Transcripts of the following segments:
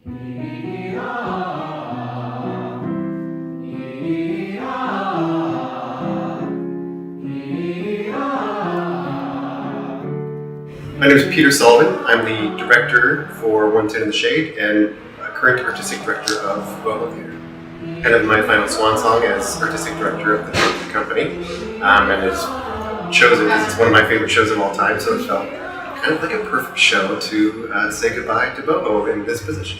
My name is Peter Sullivan. I'm the director for One Tin in the Shade and current artistic director of BoHo Theatre. Kind of my final swan song as artistic director of the company, and is chosen because it's one of my favorite shows of all time, so it felt kind of like a perfect show to say goodbye to BoHo in this position.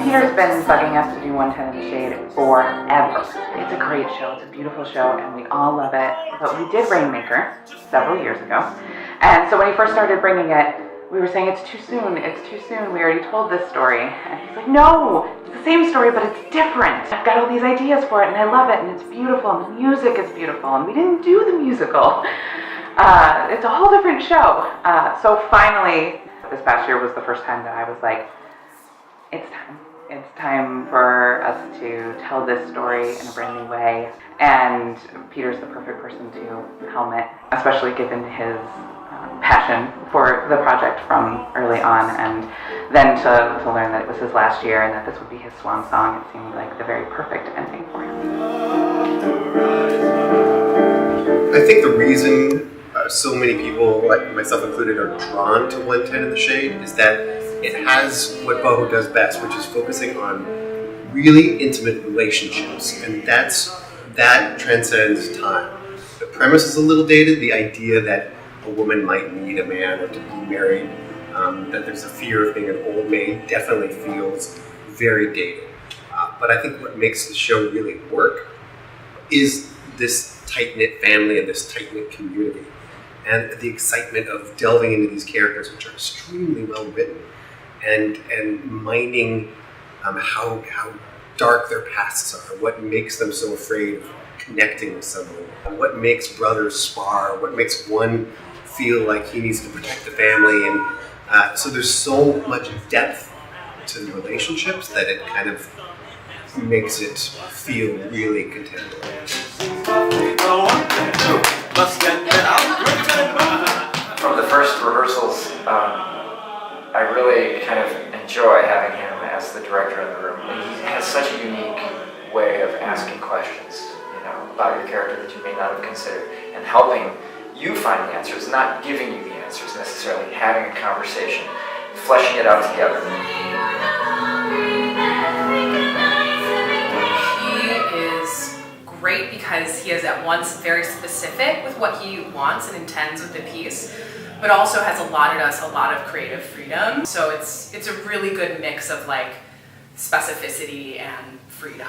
Peter's been bugging us to do One Tin in the Shade forever. It's a great show, it's a beautiful show, and we all love it. But we did Rainmaker several years ago. And so when he first started bringing it, we were saying, it's too soon, we already told this story. And he's like, no, it's the same story, but it's different. I've got all these ideas for it, and I love it, and it's beautiful, and the music is beautiful, and we didn't do the musical. It's a whole different show. So finally, this past year was the first time that I was like, it's time. It's time for us to tell this story in a brand new way. And Peter's the perfect person to helm it, especially given his passion for the project from early on. And then to learn that it was his last year and that this would be his swan song, it seemed like the very perfect ending for him. I think the reason so many people, like myself included, are drawn to One Tin in the Shade is that it has what BoHo does best, which is focusing on really intimate relationships, and that transcends time. The premise is a little dated, the idea that a woman might need a man or to be married, that there's a fear of being an old maid, definitely feels very dated. But I think what makes the show really work is this tight-knit family and this tight-knit community, and the excitement of delving into these characters, which are extremely well written, and mining how dark their pasts are, what makes them so afraid of connecting with someone, what makes brothers spar, what makes one feel like he needs to protect the family, and so there's so much depth to the relationships that it kind of makes it feel really contemporary. From the first rehearsals, I really kind of enjoy having him as the director in the room. He has such a unique way of asking questions, about your character that you may not have considered, and helping you find the answers, not giving you the answers necessarily, having a conversation, fleshing it out together. He is great because he is at once very specific with what he wants and intends with the piece, but also has allotted us a lot of creative freedom. So it's a really good mix of like specificity and freedom.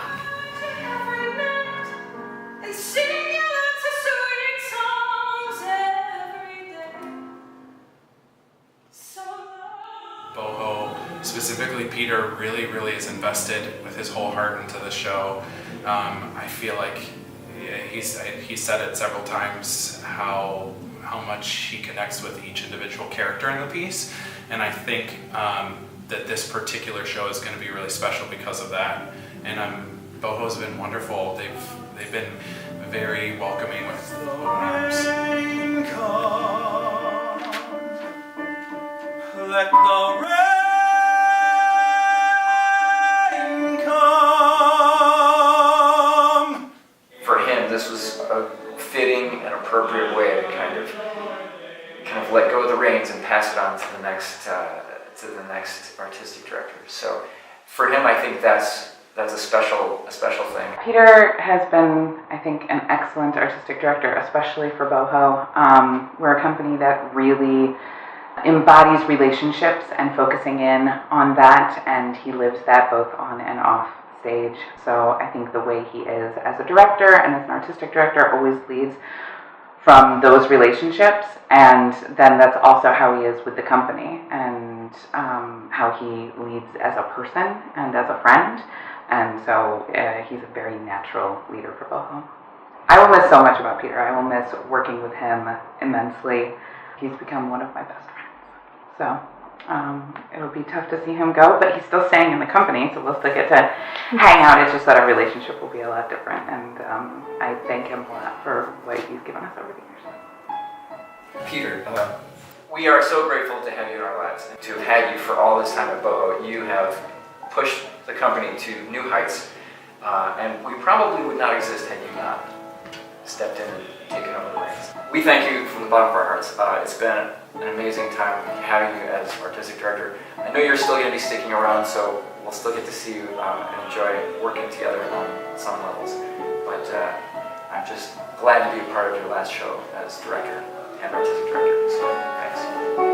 BoHo, specifically Peter, really is invested with his whole heart into the show. I feel like he said it several times how much he connects with each individual character in the piece, and I think that this particular show is going to be really special because of that. And BoHo's been wonderful. They've been very welcoming with open arms. Let the rain come. For him, this was a fitting and appropriate way to kind of let go of the reins and pass it on to the next artistic director. So for him, I think that's a special thing. Peter has been, I think, an excellent artistic director, especially for BoHo. We're a company that really embodies relationships and focusing in on that, and he lives that both on and off stage. So I think the way he is as a director and as an artistic director always leads from those relationships, and then that's also how he is with the company, and how he leads as a person and as a friend, and so he's a very natural leader for BoHo. I will miss so much about Peter. I will miss working with him immensely. He's become one of my best friends. So it'll be tough to see him go, but he's still staying in the company, so we'll still get to hang out. It's just that our relationship will be a lot different, and I thank him a lot for what he's given us over the years. Peter, we are so grateful to have you in our lives. all this time at BoHo, you have pushed the company to new heights, and we probably would not exist had you not stepped in and taken over the reins. We thank you from the bottom of our hearts. It's been an amazing time having you as artistic director. I know you're still going to be sticking around, so we'll still get to see you and enjoy working together on some levels. But I'm just glad to be a part of your last show as director and artistic director. So thanks.